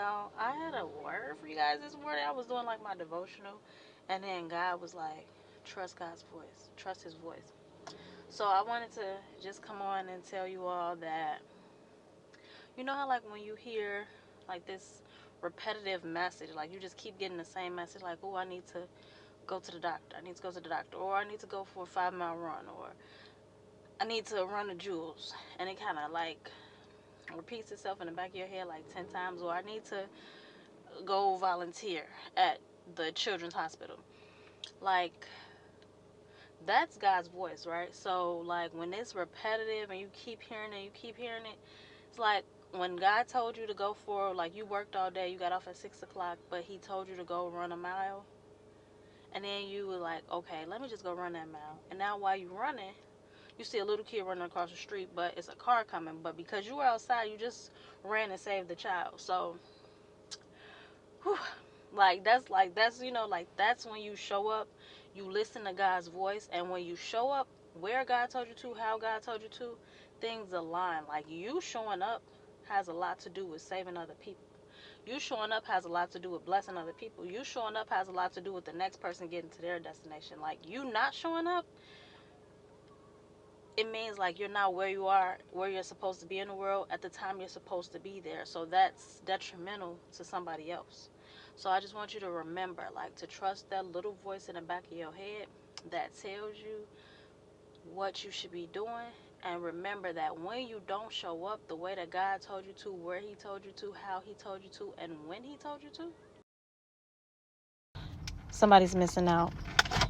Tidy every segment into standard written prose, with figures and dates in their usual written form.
I had a word for you guys this morning. I was doing like my devotional, and then God was like, trust God's voice, trust His voice. So I wanted to just come on and tell you all that, you know how like when you hear like this repetitive message, like you just keep getting the same message, like, oh, I need to go to the doctor, I need to go to the doctor, or I need to go for a 5 mile run, or I need to run the jewels, and it kind of like repeats itself in the back of your head like 10 times, or I need to go volunteer at the children's hospital. Like, that's God's voice, right? So, like, when it's repetitive and you keep hearing it, it's like when God told you to go for, like, you worked all day, you got off at 6 o'clock, but He told you to go run a mile. And then you were like, okay, let me just go run that mile. And now while you're running, you see a little kid running across the street, but it's a car coming. But because you were outside, you just ran and saved the child. So, whew, that's that's when you show up, you listen to God's voice, and when you show up where God told you to, how God told you to, things align. Like, you showing up has a lot to do with saving other people. You showing up has a lot to do with blessing other people. You showing up has a lot to do with the next person getting to their destination. Like, you not showing up, it means like you're not where you are, where you're supposed to be in the world at the time you're supposed to be there. So that's detrimental to somebody else. So I just want you to remember, like, to trust that little voice in the back of your head that tells you what you should be doing. And remember that when you don't show up the way that God told you to, where He told you to, how He told you to, and when He told you to, somebody's missing out.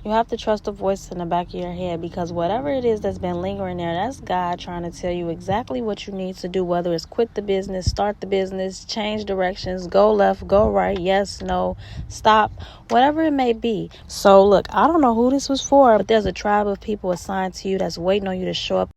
You have to trust the voice in the back of your head, because whatever it is that's been lingering there, that's God trying to tell you exactly what you need to do, whether it's quit the business, start the business, change directions, go left, go right, yes, no, stop, whatever it may be. So look, I don't know who this was for, but there's a tribe of people assigned to you that's waiting on you to show up